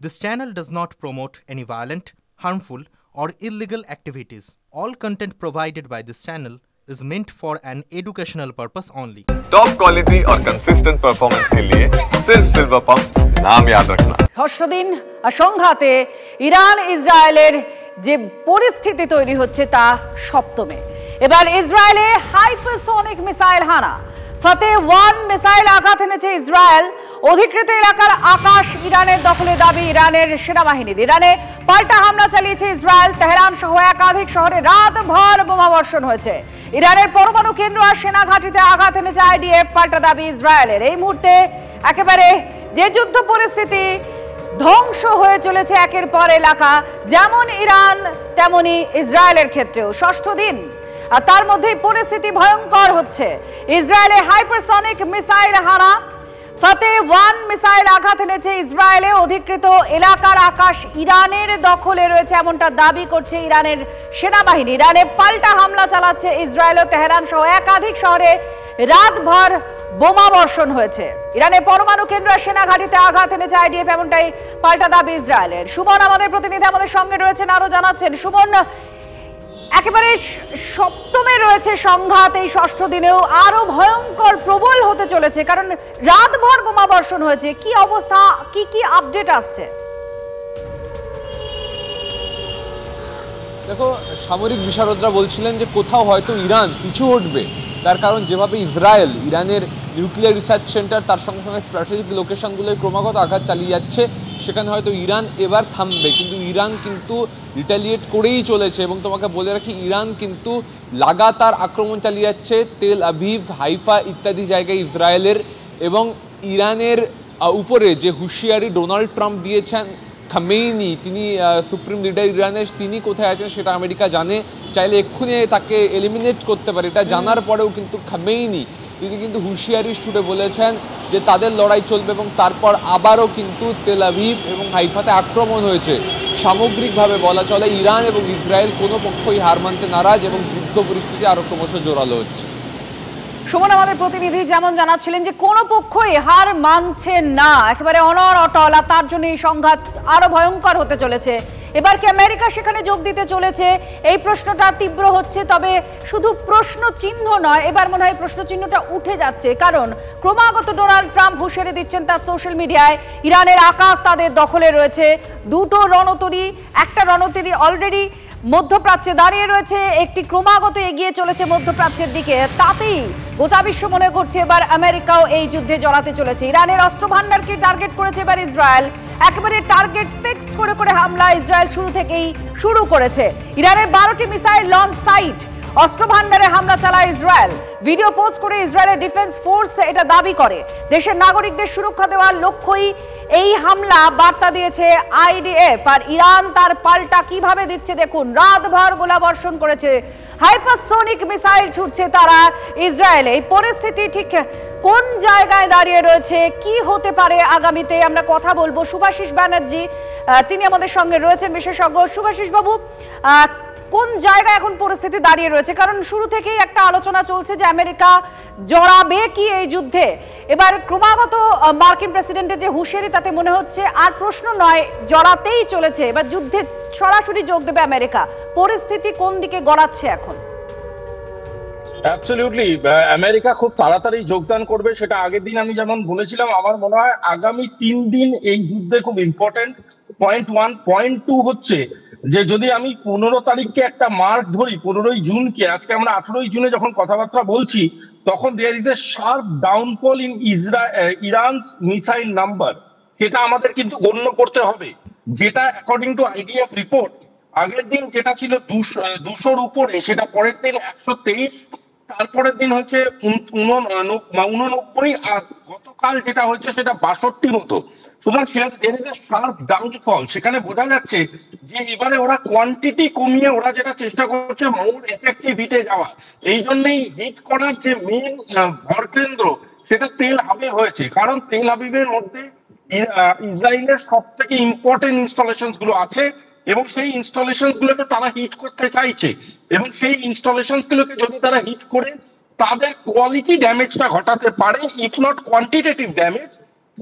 This channel does not promote any violent, harmful, or illegal activities. All content provided by this channel is meant for an educational purpose only. Top quality और consistent performance के लिए सिर्फ silver pump नाम याद रखना। হর্ষদিন সংঘাতে Iran ইসরায়েলের যে পরিস্থিতি তৈরি হচ্ছে তা সপ্তমে। এবার ইসরায়েলে হাইপারসোনিক মিসাইল হানা, ফতে 1 মিসাইল আঘাত এনেছে ইসরায়েল। অধিকৃত এলাকার আকাশ ইরানের দখলে দাবি ইরানের সেনাবাহিনীর। ইরানে পাল্টা হামলা চালিয়েছে ইসরায়েল। তেহরান সহ একাধিক শহরে রাতভর বোমাবর্ষণ হয়েছে। ইরানের পরমাণু কেন্দ্র আর সেনা ঘাঁটিতে আঘাত এনেছে আইডিএফ, পাল্টা দাবি ইসরায়েলের। এই মুহূর্তে একেবারে যে যুদ্ধ পরিস্থিতি, ধ্বংস হয়ে চলেছে একের পর এলাকা, যেমন ইরান তেমনি ইসরায়েলের ক্ষেত্রেও ষষ্ঠ দিন। আর তার মধ্যেই পরিস্থিতি ভয়ঙ্কর হচ্ছে। ইসরায়েলে হাইপারসনিক মিসাইল হানা, ফতে 1 মিসাইল আঘাত এনেছে ইসরায়েলে। অধিকৃত এলাকার আকাশ ইরানের দখলে রয়েছে এমনটা দাবি করছে ইরানের সেনাবাহিনী। ইরানে পাল্টা হামলা চালাচ্ছে ইসরায়েল ও তেহরান সহ একাধিক শহরে রাতভর বোমা বর্ষণ হয়েছে। ইরানের পরমাণু কেন্দ্র সেনা ঘাঁটিতে আঘাত এনেছে আইডিএফ, এমনটাই পাল্টা দাবি ইসরায়েলের। সুমন আমাদের প্রতিনিধি আমাদের সঙ্গে রয়েছেন, আরো জানাচ্ছেন। সুমন, একেবারে সপ্তমে রয়েছে সংঘাত, এই ষষ্ঠ দিনেও আরো ভয়ঙ্কর প্রবল হতে চলেছে, কারণ রাতভর বোমা বর্ষণ হয়েছে। কি অবস্থা, কি কি আপডেট আসছে? দেখো, সামরিক বিশারদরা বলছিলেন যে কোথাও হয়তো ইরান পিছু হটবে, তার কারণ যেভাবে ইসরায়েল ইরানের নিউক্লিয়ার রিসার্চ সেন্টার তার সঙ্গে সঙ্গে স্ট্র্যাটেজিক লোকেশনগুলোয় ক্রমাগত আঘাত চালিয়ে যাচ্ছে, সেখানে হয়তো ইরান এবার থামবে। কিন্তু ইরান কিন্তু রিটালিয়েট করেই চলেছে। এবং তোমাকে বলে রাখি, ইরান কিন্তু লাগাতার আক্রমণ চালিয়ে যাচ্ছে তেল আভিভ, হাইফা ইত্যাদি জায়গায় ইসরায়েলের। এবং ইরানের উপরে যে হুঁশিয়ারি ডোনাল্ড ট্রাম্প দিয়েছেন, খামেইনি, তিনি সুপ্রিম লিডার ইরানের, তিনি কোথায় আছেন সেটা আমেরিকা জানে, চাইলে এক্ষুনি তাকে এলিমিনেট করতে পারে। এটা জানার পরেও কিন্তু খামেইনি তিনি কিন্তু হুঁশিয়ারি সুরে বলেছেন যে তাদের লড়াই চলবে। এবং তারপর আবারও কিন্তু তেল আভিভ এবং হাইফাতে আক্রমণ হয়েছে। সামগ্রিকভাবে বলা চলে ইরান এবং ইসরায়েল কোনো পক্ষই হার মানতে নারাজ এবং যুদ্ধ পরিস্থিতি আরো ক্রমশ জোরালো হচ্ছে। সুমন আমাদের প্রতিনিধি যেমন জানাচ্ছিলেন যে কোনো পক্ষই হার মানছে না, একেবারে অনড় অটল, আর তার জন্য এই সংঘাত আরো ভয়ঙ্কর হতে চলেছে। এবার কি আমেরিকা সেখানে যোগ দিতে চলেছে, এই প্রশ্নটা তীব্র হচ্ছে। তবে শুধু প্রশ্ন চিহ্ন নয়, এবার মনে হয় প্রশ্ন চিহ্নটা উঠে যাচ্ছে, কারণ ক্রমাগত ডোনাল্ড ট্রাম্প হুঁশিয়ারি দিচ্ছেন তার সোশ্যাল মিডিয়ায়, ইরানের আকাশ তাদের দখলে রয়েছে। দুটো রণতরী, একটা রণতরী অলরেডি মধ্যপ্রাচ্যে দাঁড়িয়ে রয়েছে, একটি ক্রমাগত এগিয়ে চলেছে মধ্যপ্রাচ্যের দিকে। তাতেই গোটা বিশ্ব মনে করছে এবার আমেরিকাও এই যুদ্ধে জড়াতে চলেছে। ইরানের অস্ত্র ভান্ডারকে টার্গেট করেছে এবার ইসরায়েল। একেবারে টার্গেট ফিক্সড করে করে হামলা ইসরায়েল শুরু থেকেই শুরু করেছে। ইরানের 12টি মিসাইল লঞ্চ সাইট, অস্ত্র ভান্ডারে হামলা চালায় ইসরায়েল। ভিডিও পোস্ট করে ইসরায়েলের ডিফেন্স ফোর্স এটা দাবি করে। দেশের নাগরিকদের সুরক্ষা দেওয়ার লক্ষ্যই এই হামলা, বার্তা দিয়েছে আইডিএফ। আর ইরান তার পাল্টা কিভাবে দিচ্ছে দেখুন, রাতভর গোলা বর্ষণ করেছে, হাইপারসোনিক মিসাইল ছুটছে তারা ইসরায়েলে। এই পরিস্থিতি ঠিক কোন জায়গায় দাঁড়িয়ে রয়েছে, কি হতে পারে আগামীতে, আমরা কথা বলবো শুভাশিস ব্যানার্জি, তিনি আমাদের সঙ্গে রয়েছেন বিশেষজ্ঞ। শুভাশিস বাবু, কোন জায়গায় এখন পরিস্থিতি দাঁড়িয়ে রয়েছে? কারণ শুরু থেকেই একটা আলোচনা চলছে যে আমেরিকা জড়াবে কি এই যুদ্ধে। এবার ক্রমাগত মার্কিন প্রেসিডেন্টের যে হুঁশিয়ারি, তাতে মনে হচ্ছে আর প্রশ্ন নয়, জড়াতেই চলেছে, এবার যুদ্ধে সরাসরি যোগ দেবে আমেরিকা। পরিস্থিতি কোন দিকে গড়াচ্ছে এখন? অ্যাবসলিউটলি, আমেরিকা খুব তাড়াতাড়ি যোগদান করবে, সেটা আগের দিন আমি যেমন বলেছিলাম। আমার মনে হয় আগামী 3 দিন এই যুদ্ধে খুব ইম্পর্টেন্ট। পয়েন্ট 1, পয়েন্ট 2 হচ্ছে যে যদি আমি 15 তারিখকে একটা মার্ক ধরি, 15ই জুনকে, আজকে আমরা 18ই জুনে যখন কথাবার্তা বলছি, তখন there is a sharp downfall in Iran's missile number. সেটা আমাদের কিন্তু গণ্য করতে হবে, যেটা অ্যাকর্ডিং টু আইডিএফ রিপোর্ট আগের দিন যেটা ছিল 200-র উপরে, সেটা পরের দিন 123, তারপরের দিন হচ্ছে 89, আর গতকাল যেটা হচ্ছে সেটা 62 মতো। সুতরাং শার্প ডাউনফল, সেখানে বোঝা যাচ্ছে যে এবারে ওরা কোয়ান্টিটি কমিয়ে ওরা যেটা চেষ্টা করছে মোর এফেক্টিভ হিটে যাওয়া। এই জন্যই হিট করার যে মেইন ভরকেন্দ্র সেটা তেল আবিব হয়েছে, কারণ তেল আবিবের মধ্যে ইসরায়েলের সব থেকে ইম্পর্টেন্ট ইনস্টলেশন গুলো আছে এবং সেই ইনস্টলেশন গুলোকে তারা হিট করতে চাইছে। এবং সেই ইনস্টলেশন গুলোকে যদি তারা হিট করে তাদের কোয়ালিটি ড্যামেজটা ঘটাতে পারে, ইফ নট কোয়ান্টিটেটিভ ড্যামেজ,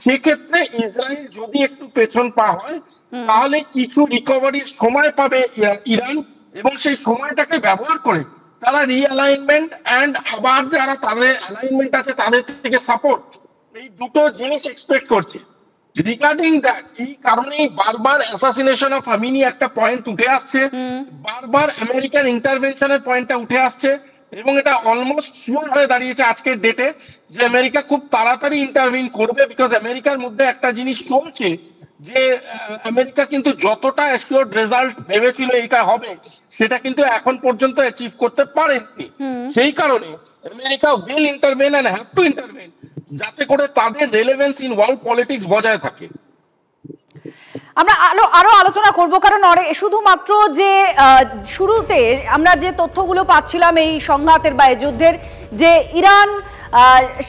সেক্ষেত্রে ইসরায়েল যদি একটু পেছন পা হয় তাহলে কিছু রিকভারির সময় পাবে ইরান, এবং সেই সময়টাকে ব্যবহার করে তারা রিঅ্যালাইনমেন্ট এন্ড আবার যারা তাদের অ্যালাইনমেন্ট আছে তাদের থেকে সাপোর্ট, এই দুটো জিনিস এক্সপেক্ট করছে। রিগার্ডিং দ্যাট, এই কারণেই বারবার অ্যাসাসিনেশন অফ হামিনি একটা পয়েন্ট উঠে আসছে, বারবার আমেরিকান ইন্টারভেনশনের পয়েন্টটা উঠে আসছে, এবং এটা অলমোস্ট শিওর হয়ে দাঁড়িয়েছে আজকের ডেটে যে আমেরিকা খুব তাড়াতাড়ি ইন্টারভিন করবে। বিকজ আমেরিকার মধ্যে একটা জিনিস চলছে যে আমেরিকা কিন্তু যতটা অ্যাসিওর্ড রেজাল্ট ভেবেছিল এটা হবে, সেটা কিন্তু এখন পর্যন্ত অ্যাচিভ করতে পারেনি। সেই কারণে America will intervene and have to intervene, যাতে করে তাদের রেলেভেন্স ইন ওয়ার্ল্ড পলিটিক্স বজায় থাকে। আমরা আরো আলোচনা করব, কারণ শুধুমাত্র যে শুরুতে আমরা যে তথ্যগুলো পাচ্ছিলাম এই সংঘাতের বা এই যুদ্ধের, যে ইরান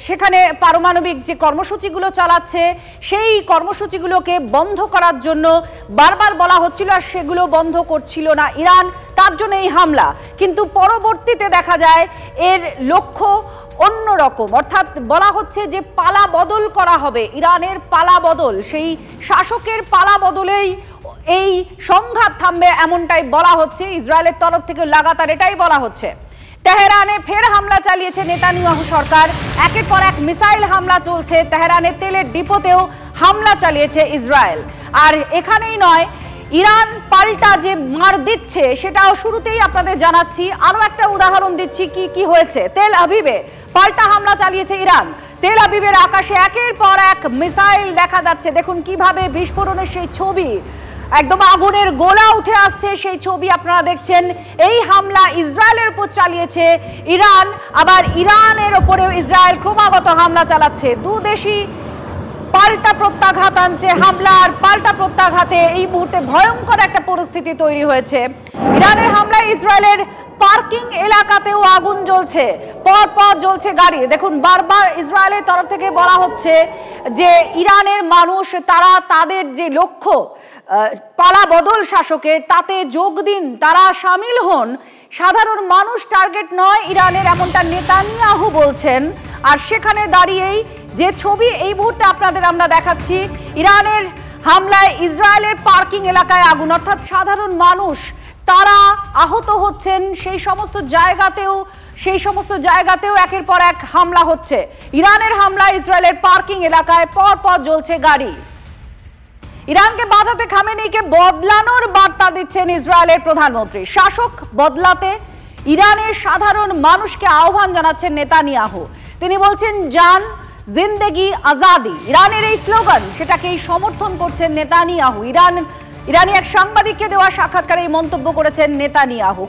সেখানে পারমাণবিক যে কর্মসূচিগুলো চালাচ্ছে সেই কর্মসূচিগুলোকে বন্ধ করার জন্য বারবার বলা হচ্ছিল, আর সেগুলো বন্ধ করছিল না ইরান, তার জন্য এই হামলা। কিন্তু পরবর্তীতে দেখা যায় এর লক্ষ্য অন্যরকম, অর্থাৎ বলা হচ্ছে যে পালা বদল করা হবে, ইরানের পালা বদল, সেই শাসকের পালা বদলেই এই সংঘাত থামবে, এমনটাই বলা হচ্ছে। ইসরায়েলের তরফ থেকে লাগাতার এটাই বলা হচ্ছে। তেহরানে ফের হামলা চালিয়েছে নেতানিয়াহু সরকার, একের পর এক মিসাইল হামলা চলছে। তেহরানের তেলের ডিপোতেও হামলা চালিয়েছে ইসরায়েল। আর এখানেই নয়, ইরান পাল্টা যে মার দিচ্ছে সেটাও শুরুতেই আপনাদের জানাচ্ছি। আরো একটা উদাহরণ দিচ্ছি কি কি হয়েছে। তেল আবিবে পাল্টা হামলা চালিয়েছে ইরান। তেল আবিবের আকাশে একের পর এক মিসাইল দেখা যাচ্ছে। দেখুন কিভাবে বিস্ফোরণের সেই ছবি, একদম আগুনের গোলা উঠে আসছে, সেই ছবি আপনারা দেখছেন। এই হামলা ইসরায়েলের উপর চালিয়েছে ইরান, আবার ইরানের ওপরেও ইসরায়েল ক্রমাগত হামলা চালাচ্ছে। দুদেশই পাল্টা প্রত্যাঘাত আনছে, হামলার পাল্টা প্রত্যাঘাতে এই মুহূর্তে ভয়ঙ্কর একটা পরিস্থিতি তৈরি হয়েছে। ইরানের হামলায় ইসরায়েলের পার্কিং এলাকাতেও আগুন জ্বলছে, পর জ্বলছে গাড়ি। দেখুন বারবার ইসরায়েলের তরফ থেকে বলা হচ্ছে যে ইরানের মানুষ তারা তাদের যে লক্ষ্য পালা বদল শাসকের, তাতে যোগ দিন, তারা সামিল হন, সাধারণ মানুষ টার্গেট নয় ইরানের, এমনটা নেতানিয়াহু বলছেন। আর সেখানে দাঁড়িয়েই যে ছবি এই মুহূর্তে আপনাদের আমরা দেখাচ্ছি, ইরানের হামলায় ইসরায়েলের পার্কিং এলাকায় আগুন, অর্থাৎ সাধারণ মানুষ তারা আহত হচ্ছেন। সেই সমস্ত জায়গাতেও একের পর এক হামলা হচ্ছে। ইরানের হামলায় ইসরায়েলের পার্কিং এলাকায় পর জ্বলছে গাড়ি। ইরানকে বাঁচাতে খামেনিকে বদলানোর বার্তা দিচ্ছেন ইসরায়েলের প্রধানমন্ত্রী। শাসক বদলাতে ইরানের সাধারণ মানুষকে আহ্বান জানাচ্ছেন নেতানিয়াহু। তিনি বলছেন জান জিন্দেগি আজাদি, ইরানের এই স্লোগান, সেটাকেই সমর্থন করছেন নেতানিয়াহু। ইরানি এক সাংবাদিককে দেওয়া সাক্ষাৎকারে এই মন্তব্য করেছেন নেতানিয়াহু।